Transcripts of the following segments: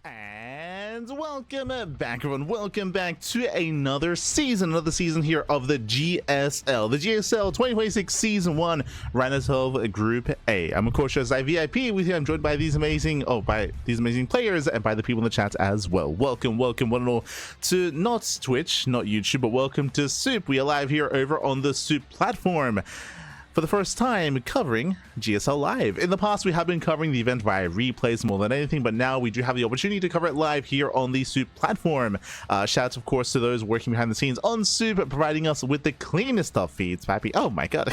And welcome back, everyone. Welcome back to another season here of the GSL. The GSL 2026 Season 1, Round of 12, Group A. I'm, of course, your ZvT with you. I'm joined by these amazing players and by the people in the chat as well. Welcome, one and all, to not Twitch, not YouTube, but welcome to Soup. We are live here over on the Soup platform for the first time covering GSL Live. In the past, we have been covering the event via replays more than anything, but now we do have the opportunity to cover it live here on the Soup platform. Shout out, of course, to those working behind the scenes on Soup, providing us with the cleanest of feeds. Pappy, oh my god.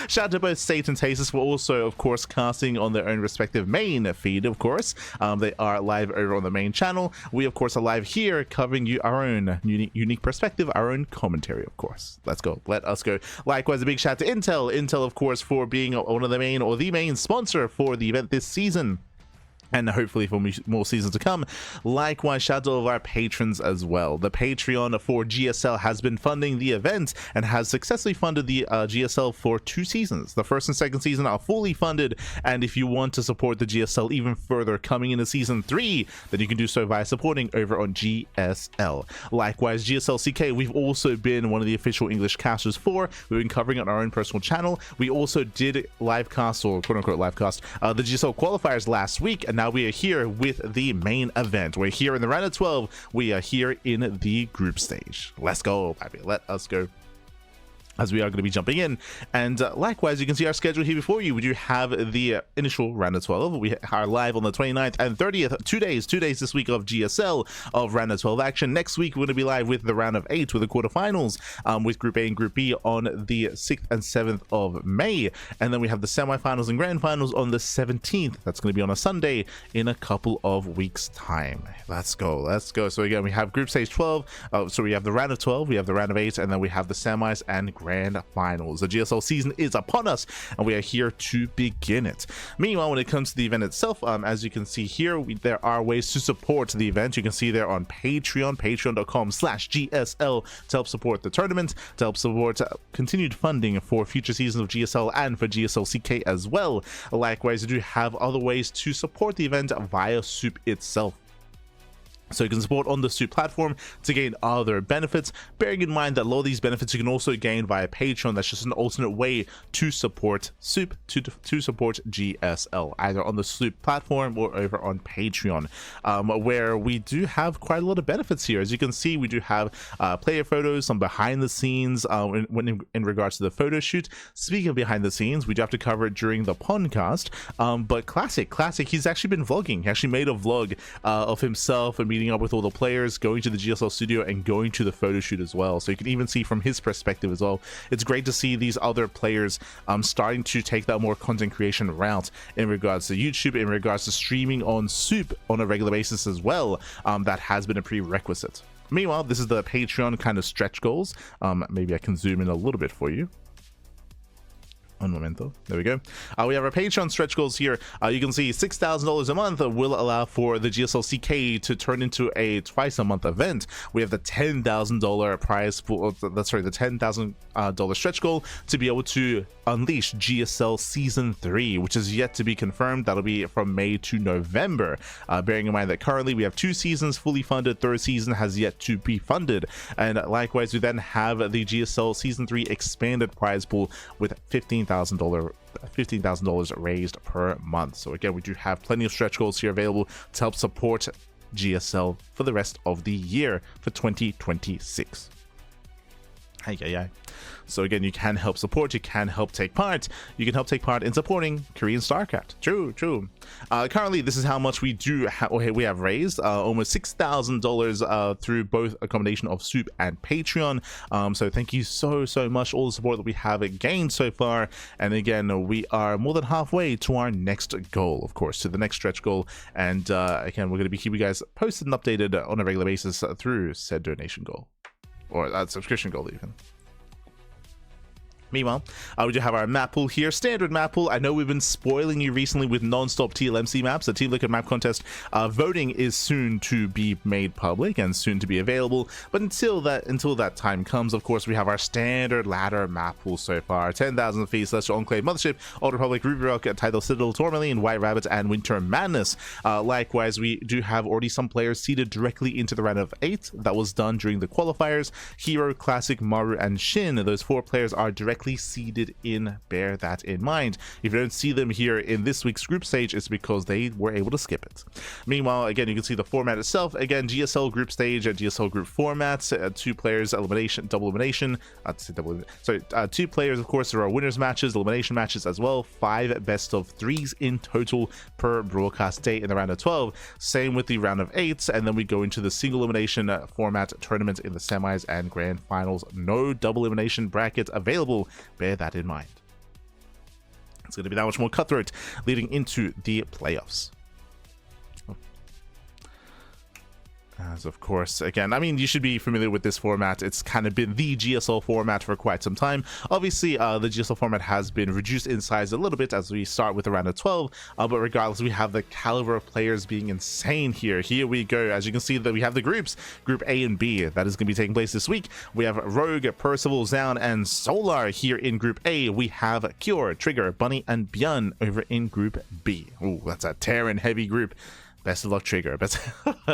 Shout out to both State and Tasis for also, of course, casting on their own respective main feed, of course. They are live over on the main channel. We, of course, are live here covering you our own unique perspective, our own commentary, of course. Let's go. Let us go. Likewise, a big shout out to Intel, of course, for being one of the main or the main sponsor for the event this season, and hopefully for more seasons to come. Likewise, shout out to all of our patrons as well. The Patreon for GSL has been funding the event and has successfully funded the GSL for 2 seasons. The first and second season are fully funded, and if you want to support the GSL even further coming into Season 3, then you can do so via supporting over on GSL. Likewise, GSL CK, we've also been one of the official English casters for. We've been covering it on our own personal channel. We also did live cast, or quote-unquote live cast, the GSL qualifiers last week, and now we are here with the main event. We're here in the round of 12. We are here in the group stage. Let's go, baby. Let us go, as we are going to be jumping in. And likewise, you can see our schedule here before you. We do have the initial round of 12. We are live on the 29th and 30th, 2 days this week of GSL of round of 12 action. Next week, we're going to be live with the round of 8 with the quarterfinals, with Group A and Group B on the 6th and 7th of May. And then we have the semifinals and grand finals on the 17th. That's going to be on a Sunday in a couple of weeks' time. Let's go. Let's go. So again, we have Group Stage 12. So we have the round of 12, we have the round of 8, and then we have the semis and grand finals. The GSL season is upon us, and we are here to begin it. Meanwhile, when it comes to the event itself, as you can see here, there are ways to support the event. You can see there on Patreon, patreon.com/GSL, to help support the tournament, to help support continued funding for future seasons of GSL and for GSL CK as well. Likewise, you do have other ways to support the event via Soup itself. So you can support on the Soup platform to gain other benefits, bearing in mind that a lot of these benefits you can also gain via Patreon. That's just an alternate way to support Soup, to support GSL, either on the Soup platform or over on Patreon, where we do have quite a lot of benefits here. As you can see, we do have player photos, some behind the scenes in regards to the photo shoot. Speaking of behind the scenes, we do have to cover it during the podcast, but Classic, he's actually been vlogging. He actually made a vlog of himself and meeting up with all the players, going to the GSL studio and going to the photo shoot as well. So you can even see from his perspective as well. It's great to see these other players starting to take that more content creation route in regards to YouTube, in regards to streaming on Soup on a regular basis as well. That has been a prerequisite. Meanwhile, this is the Patreon kind of stretch goals. Maybe I can zoom in a little bit for you. Un momento. There we go. We have our Patreon stretch goals here. You can see $6,000 a month will allow for the GSL CK to turn into a twice-a-month event. We have the $10,000 prize for the $10,000 stretch goal to be able to unleash GSL Season 3, which is yet to be confirmed. That'll be from May to November. Bearing in mind that currently we have 2 seasons fully funded. Third season has yet to be funded. And likewise, we then have the GSL Season 3 expanded prize pool with $15,000 raised per month. So again, we do have plenty of stretch goals here available to help support GSL for the rest of the year for 2026. Hi. So again, you can help support, you can help take part, you can help take part in supporting Korean StarCraft. True. Currently, this is how much we have raised, almost $6,000 through both a combination of Soup and Patreon. So thank you so much, all the support that we have gained so far. And again, we are more than halfway to our next goal, of course, to the next stretch goal. And again, we're going to be keeping you guys posted and updated on a regular basis through said donation goal, or that subscription goal even. Meanwhile, we do have our map pool here, standard map pool. I know we've been spoiling you recently with non-stop TLMC maps. The Team Liquid map contest voting is soon to be made public and soon to be available. But until that time comes, of course, we have our standard ladder map pool so far: 10,000 feet, Celestial Enclave, Mothership, Old Republic, Ruby Rock, Tidal Citadel, Tourmaline, White Rabbit, and Winter Madness. Likewise, we do have already some players seeded directly into the round of 8. That was done during the qualifiers. Hero, Classic, Maru, and Shin. Those 4 players are directly seeded in. Bear that in mind. If you don't see them here in this week's group stage, it's because they were able to skip it. Meanwhile, again, you can see the format itself. Again, GSL group stage, GSL group formats, 2 players elimination, double elimination. 2 players, of course. There are winners matches, elimination matches as well. 5 best of 3s in total per broadcast day in the round of 12. Same with the round of 8, and then we go into the single elimination format tournament in the semis and grand finals. No double elimination bracket available. Bear that in mind. It's going to be that much more cutthroat leading into the playoffs. As of course, again, I mean, you should be familiar with this format. It's kind of been the GSL format for quite some time. Obviously, the GSL format has been reduced in size a little bit as we start with a round of 12, but regardless, we have the caliber of players being insane here. Here we go. As you can see, that we have the groups, Group A and B, that is going to be taking place this week. We have Rogue, Percival, Zound, and Solar here in Group A. We have Cure, Trigger, Bunny, and Björn over in Group B. Ooh, that's a Terran heavy group. Best of luck, Trigger. But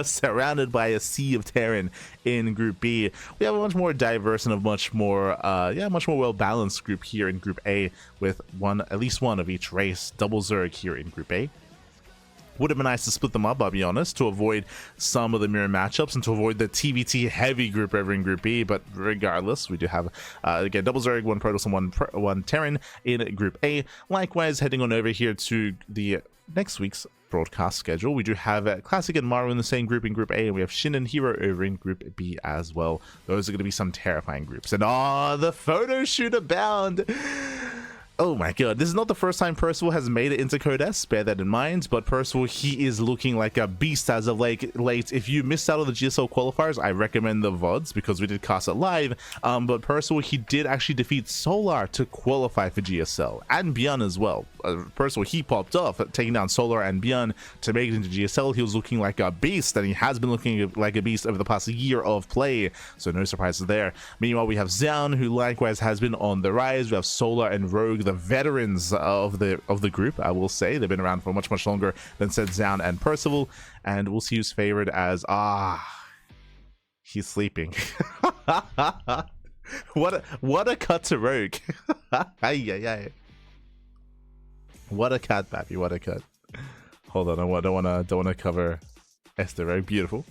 surrounded by a sea of Terran in Group B. We have a much more diverse and a much more well-balanced group here in Group A, with at least one of each race. Double Zerg here in Group A. Would have been nice to split them up, I'll be honest, to avoid some of the mirror matchups and to avoid the TVT heavy group over in Group B. But regardless, we do have, again, Double Zerg, 1 Protoss, and 1 Terran in Group A. Likewise, heading on over here to the next week's broadcast schedule, we do have Classic and Maru in the same group in Group A, and we have Shin and Hero over in Group B as well. Those are going to be some terrifying groups. And the photo shoot abound. Oh my god, this is not the first time Percival has made it into Code S, bear that in mind, but Percival, he is looking like a beast as of late. If you missed out on the GSL qualifiers, I recommend the VODs because we did cast it live, but Percival, he did actually defeat Solar to qualify for GSL, and Björn as well. Percival, he popped off, taking down Solar and Björn to make it into GSL. He was looking like a beast, and he has been looking like a beast over the past year of play, so no surprises there. Meanwhile, we have Zound, who likewise has been on the rise. We have Solar and Rogue, the veterans of the group. I will say they've been around for much longer than said Zound and Percival, and we'll see who's favored as he's sleeping. what a cut to Rogue. What a cut, Bappy, what a cut. Hold on, I don't want to cover Esther Rogue. Beautiful.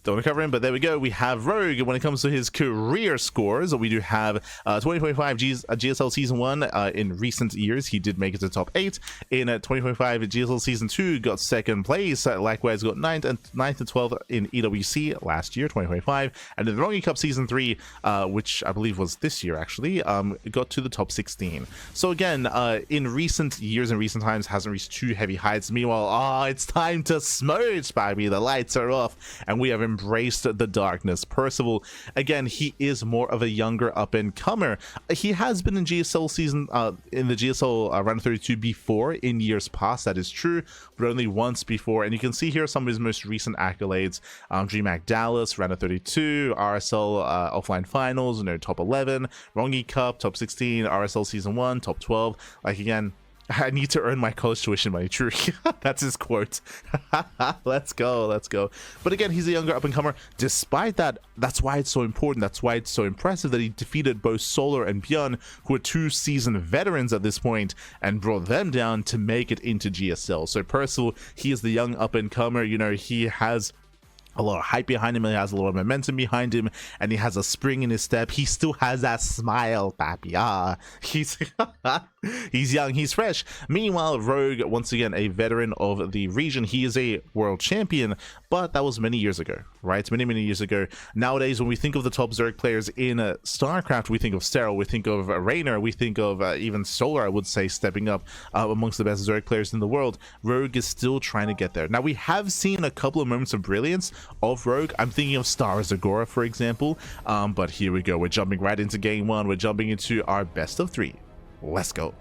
Don't want to cover him, but there we go. We have Rogue. When it comes to his career scores, we do have 2025 GSL Season 1. In recent years, he did make it to top 8. In 2025 GSL Season 2, got 2nd place. Likewise, got 9th and 12th in EWC last year, 2025. And in the Rongi Cup Season 3, which I believe was this year, actually, got to the top 16. So again, in recent years and recent times, hasn't reached too heavy heights. Meanwhile, it's time to smooch, baby. The lights are off, and we have embraced the darkness. Percival, again, he is more of a younger up-and-comer. He has been in GSL season, in the GSL round 32 before in years past, that is true, but only once before. And you can see here some of his most recent accolades: DreamHack Dallas, round of 32, RSL offline finals, top 11, Rongi Cup, top 16, RSL season 1, top 12. Like, again, I need to earn my college tuition money. True. That's his quote. Let's go. But again, he's a younger up-and-comer. Despite that, that's why it's so important. That's why it's so impressive that he defeated both Solar and Björn, who are 2 seasoned veterans at this point, and brought them down to make it into GSL. So Percival, he is the young up-and-comer. He has a lot of hype behind him, he has a lot of momentum behind him, and he has a spring in his step. He still has that smile, papi. He's young, he's fresh. Meanwhile, Rogue, once again a veteran of the region, he is a world champion, but that was many years ago. right? Many years ago. Nowadays, when we think of the top Zerg players in StarCraft, we think of Sterile, we think of Raynor, we think of even Solar, I would say, stepping up amongst the best Zerg players in the world. Rogue is still trying to get there. Now, we have seen a couple of moments of brilliance of Rogue. I'm thinking of Star Zagora, for example, but here we go. We're jumping right into game one. We're jumping into our best of 3. Let's go.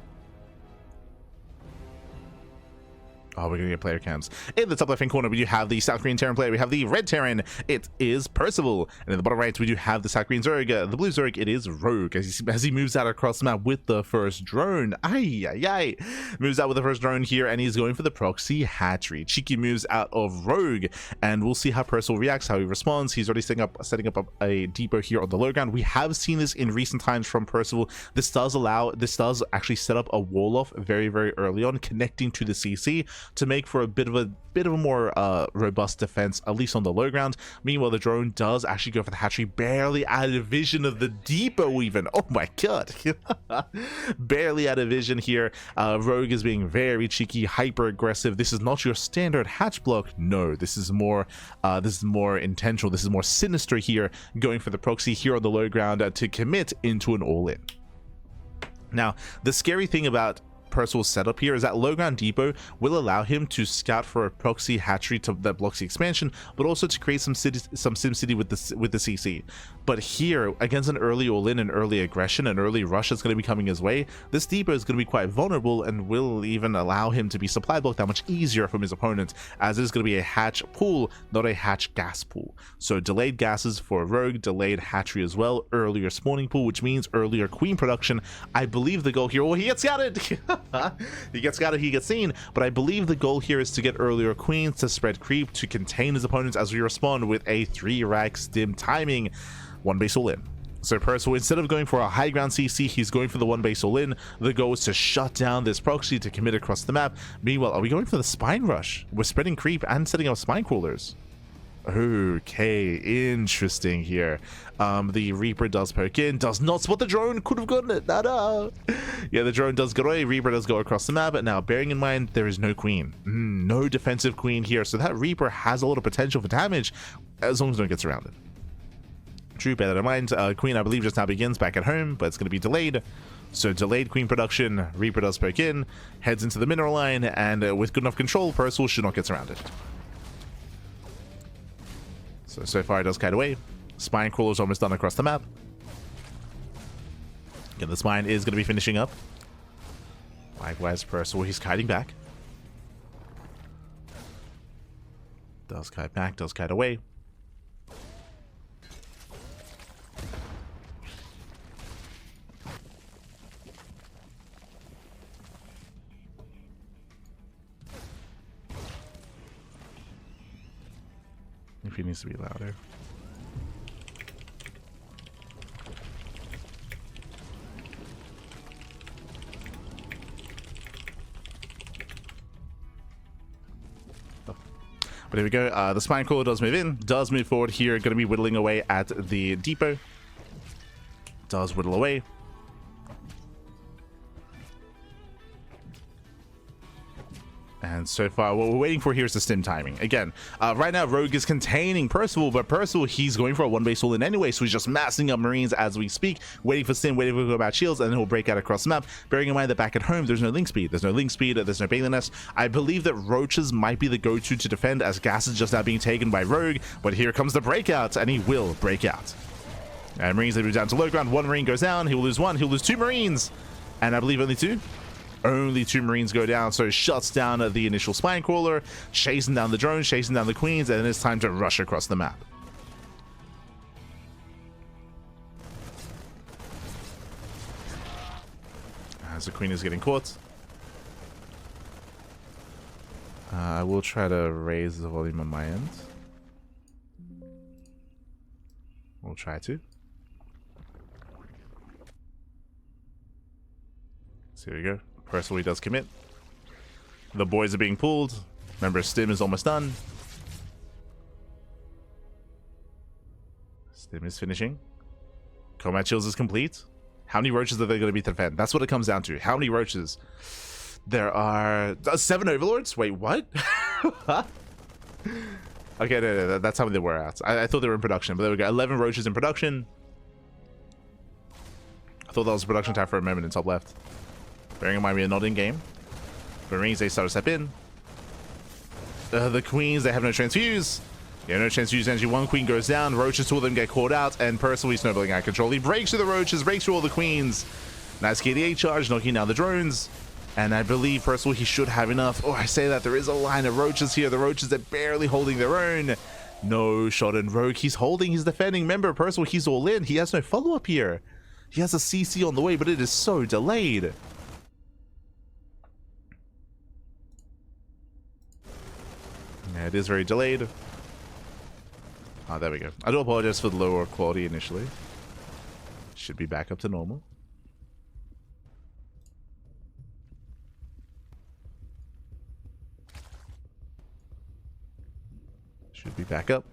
Oh, we're gonna get player cams. In the top left-hand corner, we do have the South Korean Terran player. We have the red Terran. It is Percival. And in the bottom right, we do have the South Korean Zerg. The blue Zerg, it is Rogue. As he moves out across the map with the first drone. Ay. Moves out with the first drone here, and he's going for the proxy hatchery. Cheeky moves out of Rogue, and we'll see how Percival reacts, how he responds. He's already setting up a depot here on the low ground. We have seen this in recent times from Percival. This does actually set up a wall off very early on, connecting to the CC, to make for a bit of a more robust defense, at least on the low ground. Meanwhile, the drone does actually go for the hatchery, barely out of vision of the depot even. Oh my god. Barely out of vision here. Rogue is being very cheeky, hyper aggressive. This is not your standard hatch block. No, this is more intentional. This is more sinister here, going for the proxy here on the low ground to commit into an all-in. Now, the scary thing about Percival's setup here is that low ground depot will allow him to scout for a proxy hatchery that blocks the expansion, but also to create some sim city with the CC. But here, against an early all-in, an early aggression, an early rush that's going to be coming his way, this depot is going to be quite vulnerable and will even allow him to be supply blocked that much easier from his opponent, as it is going to be a hatch pool, not a hatch gas pool. So delayed gases for Rogue, delayed hatchery as well, earlier spawning pool, which means earlier queen production. I believe the goal here, oh, he gets scouted. He gets scouted, he gets seen, but I believe the goal here is to get earlier queens, to spread creep, to contain his opponents as we respond with a 3-rack stim timing. 1 base all in. So Percival, instead of going for a high ground CC, he's going for the 1 base all in. The goal is to shut down this proxy to commit across the map. Meanwhile, are we going for the spine rush? We're spreading creep and setting up spine crawlers. Okay, interesting here. The Reaper does poke in, does not spot the drone, could have gotten it. Yeah, the drone does go away, Reaper does go across the map. Now, bearing in mind, there is no queen. No defensive queen here, so that Reaper has a lot of potential for damage, as long as no one gets surrounded. True, bear that in mind. Queen, I believe, just now begins back at home, but it's going to be delayed. So delayed queen production, Reaper does poke in, heads into the mineral line, and with good enough control, Percival should not get surrounded. So far it does kite away. Spine crawler is almost done across the map. Again, the spine is going to be finishing up. Likewise, Percival, he's kiting back. Does kite back, does kite away. If he needs to be louder. Oh. But here we go. The spine crawler does move in, does move forward here. Going to be whittling away at the depot. Does whittle away. And so far, what we're waiting for here is the stim timing. Again, right now, Rogue is containing Percival, but Percival, he's going for a 1 base all-in anyway, so he's just massing up Marines as we speak, waiting for stim, waiting for go about shields, and then he'll break out across the map. Bearing in mind that back at home, there's no link speed. There's no link speed, there's no Bailey Nest. I believe that Roaches might be the go-to to defend, as gas is just now being taken by Rogue, but here comes the breakout, and he will break out. And Marines, they move down to low ground. 1 Marine goes down. He'll lose 1. He'll lose 2 Marines. And I believe only 2. Only 2 Marines go down, so it shuts down the initial spine crawler, chasing down the drones, chasing down the queens, and then it's time to rush across the map. As the queen is getting caught. I will try to raise the volume on my end. We'll try to. So here we go. Percival, he does commit. The boys are being pulled. Remember, stim is almost done. Stim is finishing. Combat chills is complete. How many roaches are they going to be to defend? That's what it comes down to. How many roaches? There are 7 overlords. Wait, what? Okay, no, that's how they were at. I thought they were in production, but there we go. 11 roaches in production. I thought that was production time for a moment in top left. Bearing in mind we are not in game. But Marines, they start to step in. The queens, they have no transfuse. Yeah, no transfuse energy. One queen goes down. Roaches, two of them get caught out. And Percival, he's snowballing out of control. He breaks through the roaches, breaks through all the queens. Nice KDA charge, knocking down the drones. And I believe Percival, he should have enough. Oh, I say that there is a line of roaches here. The roaches are barely holding their own. No shot in Rogue. He's holding, he's defending. Remember, Percival, he's all in. He has no follow-up here. He has a CC on the way, but it is so delayed. Yeah, it is very delayed. Oh, there we go. I do apologize for the lower quality initially. Should be back up to normal. Should be back up.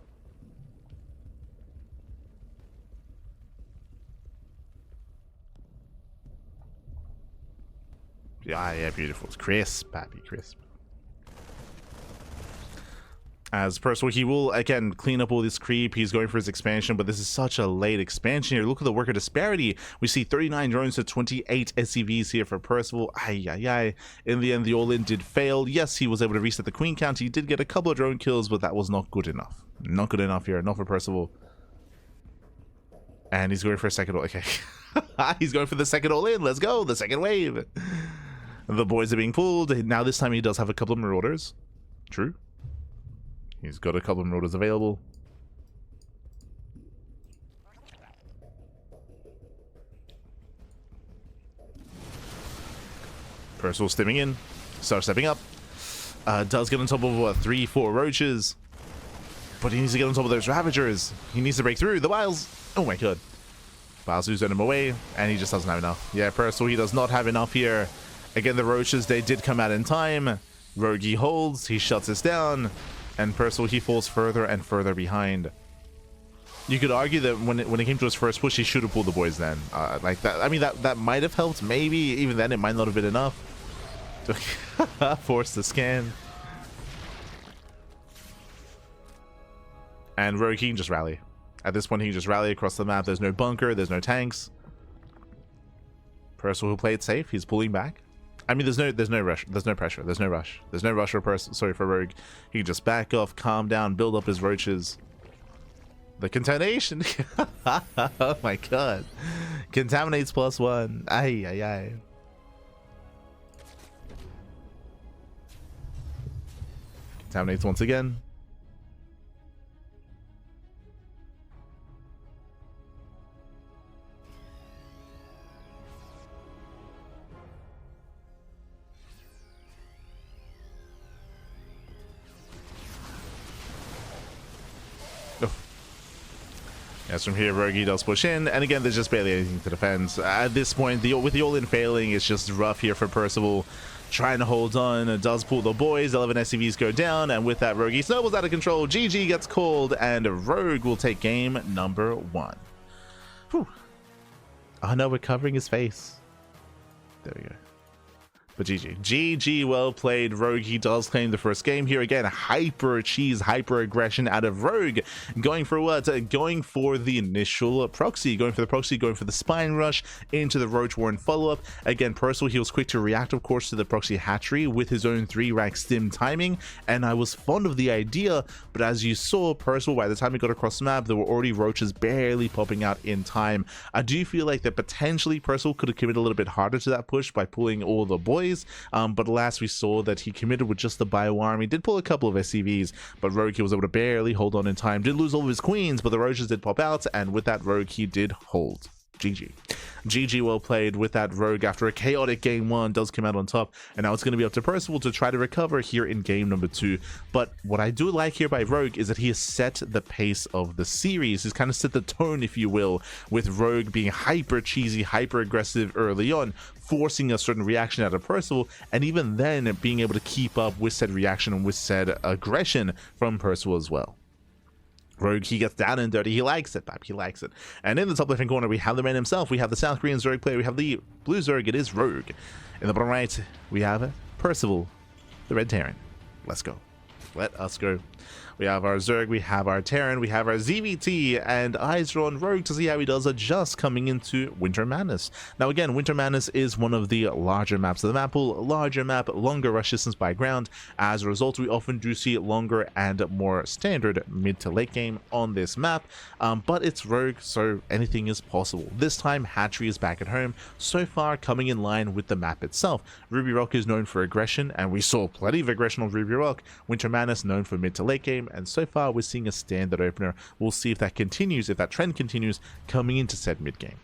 Yeah, beautiful. It's crisp, happy crisp. As Percival, he will again clean up all this creep. He's going for his expansion, but this is such a late expansion here. Look at the worker disparity. We see 39 drones to 28 SCVs here for Percival. Ay. In the end, the all-in did fail. Yes, he was able to reset the queen count. He did get a couple of drone kills, but that was not good enough. Not good enough here. Not for Percival. And he's going for a second. Okay. He's going for the second all-in. Let's go. The second wave. The boys are being pulled. Now this time he does have a couple of marauders. True. He's got a couple of marauders available. Percival stepping in. Starts stepping up. Does get on top of 3-4 roaches. But he needs to get on top of those ravagers. He needs to break through. The Wiles. Oh my god. Wiles sent him away. And he just doesn't have enough. Yeah, Percival, he does not have enough here. Again, the roaches, they did come out in time. Rogue holds. He shuts this down. And Percival, he falls further and further behind. You could argue that when it came to his first push, he should have pulled the boys then. Like that. I mean, that might have helped. Maybe even then, it might not have been enough. Force the scan. And Rogue, he can just rally. At this point, he can just rally across the map. There's no bunker. There's no tanks. Percival, who played safe, he's pulling back. I mean, there's no rush, there's no pressure, there's no rush. There's no rush for for Rogue. He can just back off, calm down, build up his roaches. The contamination. Oh my god. Contaminates +1. Ay. Contaminates once again. As from here, Rogue does push in, and again, there's just barely anything to defend. At this point, with the all-in failing, it's just rough here for Percival. Trying to hold on, it does pull the boys, 11 SCVs go down, and with that, Rogue snowballs out of control, GG gets called, and Rogue will take game number 1. Whew. Oh no, we're covering his face. There we go. But GG, well played. Rogue, he does claim the first game here. Again, hyper cheese, hyper aggression out of Rogue. Going for what? Going for the initial proxy. Going for the proxy, going for the spine rush into the Roach Warren follow-up. Again, Percival, he was quick to react, of course, to the proxy hatchery with his own 3-rack stim timing. And I was fond of the idea, but as you saw, Percival, by the time he got across the map, there were already roaches barely popping out in time. I do feel like that potentially Percival could have committed a little bit harder to that push by pulling all the boys. But alas, we saw that he committed with just the bio-arm. He did pull a couple of SCVs, but Rogue, he was able to barely hold on in time. Did lose all of his queens, but the roaches did pop out, and with that, Rogue, he did hold. GG, well played. With that, Rogue, after a chaotic game 1, does come out on top, and now it's going to be up to Percival to try to recover here in game number 2. But what I do like here by Rogue is that he has set the pace of the series. He's kind of set the tone, if you will, with Rogue being hyper cheesy, hyper aggressive early on, forcing a certain reaction out of Percival, and even then being able to keep up with said reaction and with said aggression from Percival as well. Rogue, he gets down and dirty. He likes it, Pap. He likes it. And in the top left-hand corner, we have the man himself. We have the South Korean Zerg player. We have the blue Zerg. It is Rogue. In the bottom right, we have Percival, the Red Terran. Let's go. Let us go. We have our Zerg, we have our Terran, we have our ZvT, and eyes are on Rogue to see how he does adjust coming into Winter Madness. Now again, Winter Madness is one of the larger maps of the map pool, larger map, longer rush distance by ground. As a result, we often do see longer and more standard mid to late game on this map, but it's Rogue, so anything is possible. This time, Hatchery is back at home, so far coming in line with the map itself. Ruby Rock is known for aggression, and we saw plenty of aggression on Ruby Rock. Winter Madness known for mid to late game, and so far we're seeing a standard opener. We'll see if that continues, if that trend continues coming into said mid game.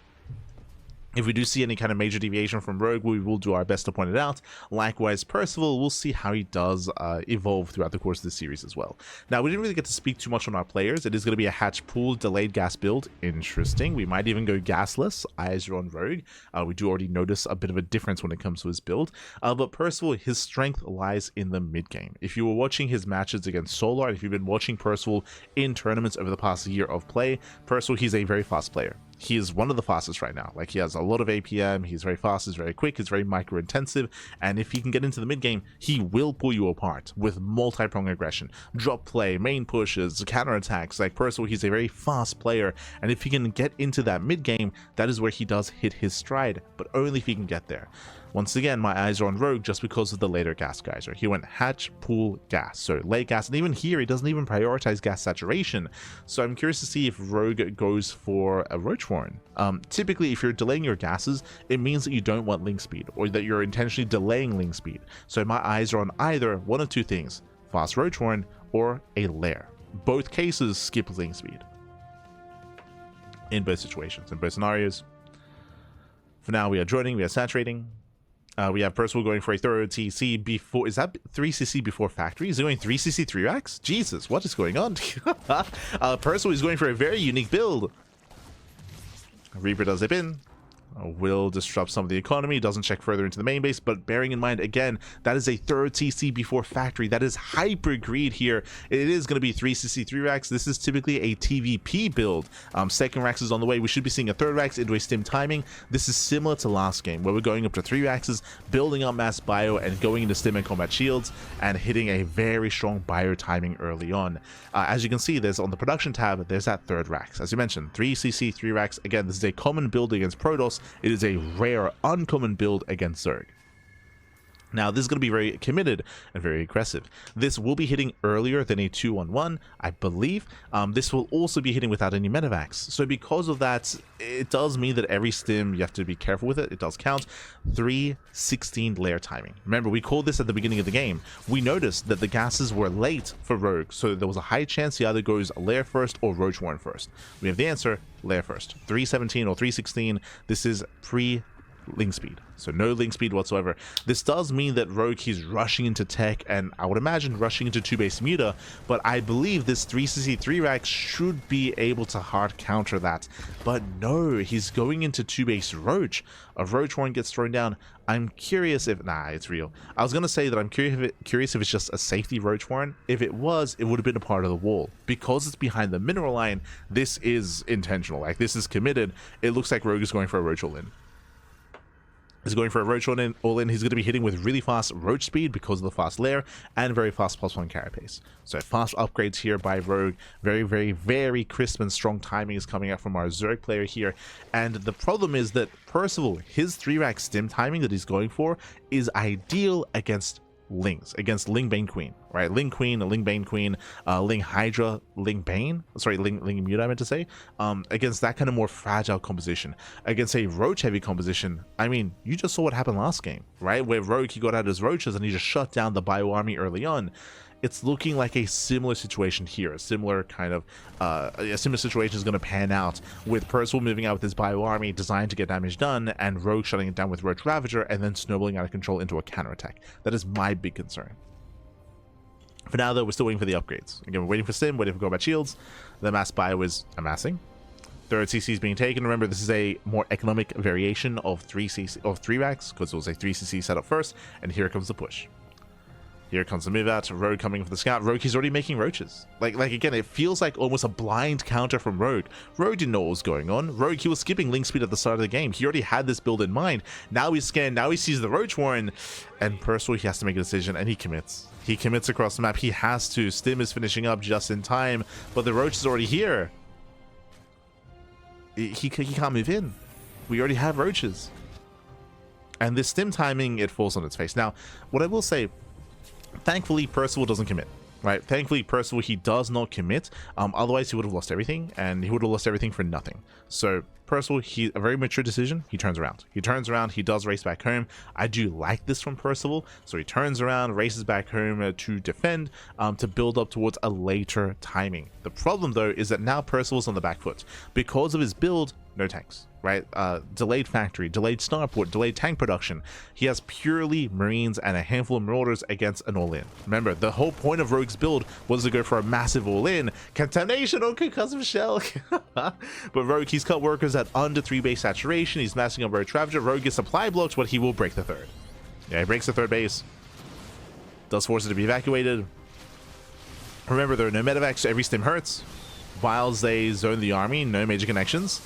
If we do see any kind of major deviation from Rogue, we will do our best to point it out. Likewise, Percival, we'll see how he does evolve throughout the course of the series as well. Now, we didn't really get to speak too much on our players. It is going to be a hatch pool delayed gas build. Interesting. We might even go gasless. Eyes are on Rogue. We do already notice a bit of a difference when it comes to his build. But Percival, his strength lies in the mid game. If you were watching his matches against Solar, and if you've been watching Percival in tournaments over the past year of play, Percival, he's a very fast player. He is one of the fastest right now. Like, he has a lot of APM, he's very fast, he's very quick, he's very micro intensive, and if he can get into the mid game, he will pull you apart with multi-prong aggression, drop play, main pushes, counter attacks. Like Percival, he's a very fast player, and if he can get into that mid game, that is where he does hit his stride, but only if he can get there. Once again, my eyes are on Rogue just because of the later gas geyser. He went hatch, pool, gas. So late gas, and even here, he doesn't even prioritize gas saturation. So I'm curious to see if Rogue goes for a Roach Warren. Typically, if you're delaying your gases, it means that you don't want link speed, or that you're intentionally delaying link speed. So my eyes are on either one of two things, fast Roach Warren or a lair. Both cases skip link speed. In both situations, in both scenarios. For now, we are joining, we are saturating. We have Percival going for a thorough TC before. Is that 3cc before factory? Is he going 3cc 3 racks? Jesus, what is going on? Percival is going for a very unique build. Reaper does zip in. Will disrupt some of the economy, doesn't check further into the main base, but bearing in mind, again, that is a third TC before factory. That is hyper greed here. It is going to be 3cc 3 racks. This is typically a TVP build. Second racks is on the way. We should be seeing a third racks into a stim timing. This is similar to last game, where we're going up to 3 racks, building up mass bio and going into stim and combat shields and hitting a very strong bio timing early on. As you can see, there's on the production tab, there's that third racks. As you mentioned, 3cc 3 racks. Again, this is a common build against Protoss. It is a rare, uncommon build against Zerg. Now, this is going to be very committed and very aggressive. This will be hitting earlier than a 2-on-1, I believe. This will also be hitting without any medevacs. So because of that, it does mean that every stim, you have to be careful with it. It does count. 3:16 layer timing. Remember, we called this at the beginning of the game. We noticed that the gases were late for Rogue, so there was a high chance he either goes layer first or Roach Warren first. We have the answer, layer first. 3:17 or 3:16. This is link speed, so no link speed whatsoever. This does mean that Rogue, he's rushing into tech, and I would imagine rushing into 2-base muta, but I believe this 3cc 3 rack should be able to hard counter that. But no, he's going into 2-base Roach. A Roach Warren gets thrown down. I'm curious if it's real. I was gonna say that I'm curious if it's just a safety Roach Warren. If it was, it would have been a part of the wall. Because it's behind the mineral line, this is intentional. Like, this is committed. It looks like Rogue is going for a Roach all in. He's going for a Roach all in. He's going to be hitting with really fast Roach speed because of the fast lair and very fast +1 carry pace. So fast upgrades here by Rogue. Very, very, very crisp and strong timing is coming out from our Zerg player here. And the problem is that Percival, his 3-rack stim timing that he's going for is ideal against Lings, against Ling Bane Queen, right? Ling Queen, Ling Bane Queen, Ling Hydra, Ling Bane, sorry, Ling Muta, I meant to say, against that kind of more fragile composition. Against a Roach heavy composition, I mean, you just saw what happened last game, right? Where Rogue, he got out his Roaches and he just shut down the bio army early on. It's looking like a similar situation here. A similar kind of, a similar situation is going to pan out with Percival moving out with his bio army designed to get damage done, and Rogue shutting it down with Roach Ravager and then snowballing out of control into a counterattack. That is my big concern. For now, though, we're still waiting for the upgrades. Again, we're waiting for Stim, waiting for combat shields. The mass bio is amassing. Third CC is being taken. Remember, this is a more economic variation of 3 racks because it was a 3cc setup first, and here comes the push. Here comes the move out. Rogue coming for the scout. Rogue, he's already making roaches. Like again, it feels like almost a blind counter from Rogue. Rogue didn't know what was going on. Rogue, he was skipping link speed at the start of the game. He already had this build in mind. Now he's scanned. Now he sees the Roach Warren. And Percival, he has to make a decision, and he commits. He commits across the map. He has to. Stim is finishing up just in time, but the Roach is already here. He can't move in. We already have roaches. And this Stim timing, it falls on its face. Now, what I will say, thankfully, Percival doesn't commit, right? Thankfully, Percival, he does not commit. Otherwise, he would have lost everything, and he would have lost everything for nothing. So, Percival, a very mature decision. He turns around. He turns around. He does race back home. I do like this from Percival. So, he turns around, races back home to defend, to build up towards a later timing. The problem, though, is that now Percival's on the back foot. Because of his build, no tanks. Right? Delayed factory, delayed starport, delayed tank production. He has purely Marines and a handful of Marauders against an all-in. Remember, the whole point of Rogue's build was to go for a massive all-in. Contamination on concussive shell. But Rogue, he's cut workers at under 3 base saturation. He's massing up Rogue Ravager. Rogue gets supply blocks, but he will break the third. Yeah, he breaks the third base. Does force it to be evacuated. Remember, there are no medevacs, so every stim hurts. Whilst they zone the army, no major connections.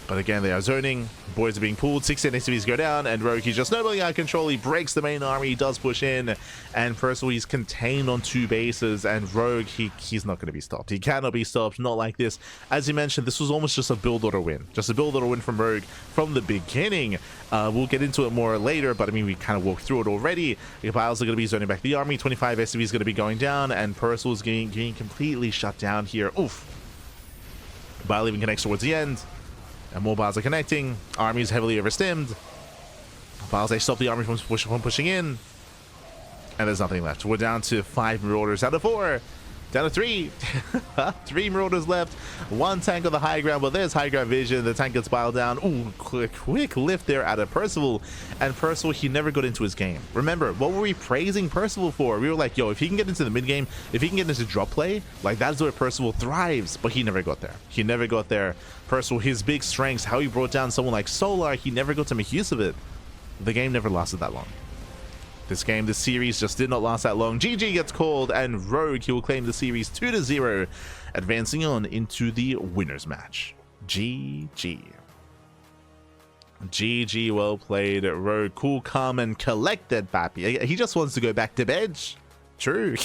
But again, they are zoning, boys are being pulled, 16 SCVs go down, and Rogue, he's just snowballing out of control. He breaks the main army, he does push in, and Percival, he's contained on 2 bases, and Rogue, he's not going to be stopped. He cannot be stopped, not like this. As you mentioned, this was almost just a build order win. Just a build order win from Rogue from the beginning. We'll get into it more later, but I mean, we kind of walked through it already. The piles are going to be zoning back the army, 25 SCVs going to be going down, and Percival's getting completely shut down here. Oof. Bile even connects towards the end. And more Biles are connecting. Army is heavily overstimmed. Biles, they stop the army from pushing in. And there's nothing left. We're down to 5 Marauders out of 4. Down to 3. 3 Marauders left. 1 tank on the high ground, but there's high ground vision. The tank gets piled down. Ooh, quick lift there out of Percival. And Percival, he never got into his game. Remember, what were we praising Percival for? We were like, yo, if he can get into the mid game, if he can get into drop play, like that's where Percival thrives. But he never got there. He never got there. Percival, his big strengths, how he brought down someone like Solar, he never got to make use of it. The game never lasted that long. This series just did not last that long. GG gets called, and Rogue, he will claim the series 2-0, advancing on into the winners match. GG. GG, well played, Rogue. Cool, calm, and collected, Bappy. He just wants to go back to bed. True.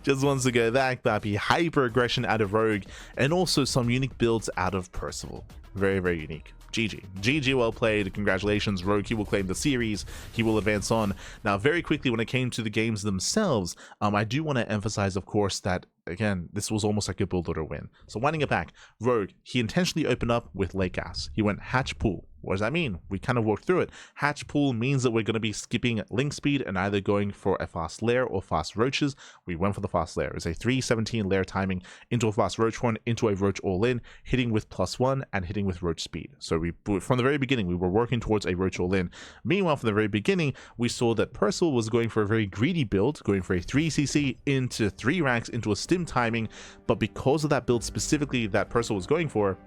Just wants to go back, Bappy. Hyper aggression out of Rogue, and also some unique builds out of Percival. Very, very unique. GG, well played. Congratulations, Rogue. He will claim the series. He will advance on. Now, very quickly, when it came to the games themselves, I do want to emphasize, of course, that again, this was almost like a build order win. So winding it back, Rogue, he intentionally opened up with late gas. He went hatch pool. What does that mean? We kind of worked through it. Hatch pool means that we're going to be skipping link speed and either going for a fast lair or fast roaches. We went for the fast lair. It's a 317 lair timing into a fast roach one, into a roach all in, hitting with +1 and hitting with roach speed. So from the very beginning, we were working towards a roach all in. Meanwhile, from the very beginning, we saw that Percival was going for a very greedy build, going for a 3cc into 3 ranks into a stim timing. But because of that build specifically that Percival was going for,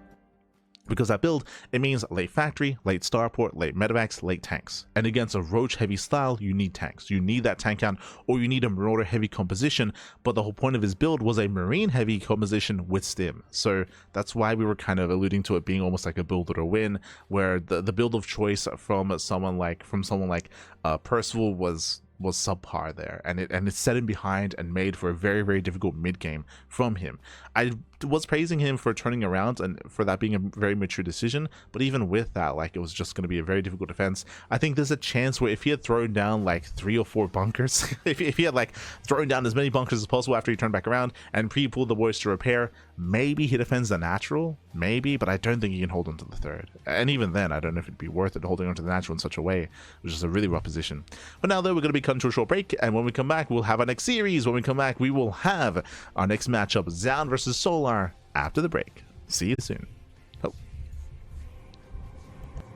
because that build, it means late factory, late starport, late medevacs, late tanks. And against a roach heavy style, you need tanks. You need that tank count, or you need a marauder heavy composition. But the whole point of his build was a marine heavy composition with stim. So that's why we were kind of alluding to it being almost like a build or a win, where the build of choice from someone like Percival was subpar there, and it set him behind and made for a very, very difficult mid game from him. I was praising him for turning around and for that being a very mature decision, but even with that, like, it was just going to be a very difficult defense. I think there's a chance where if he had thrown down like 3 or 4 bunkers, if he had like thrown down as many bunkers as possible after he turned back around and pre-pulled the boys to repair, maybe he defends the natural, maybe, but I don't think he can hold on to the third. And even then, I don't know if it'd be worth it holding on to the natural in such a way, which is a really rough position. But now though, we're going to be cutting to a short break, and when we come back, we'll have our next series. When we come back, we will have our next matchup, Zound versus Solar, after the break. See you soon. Oh.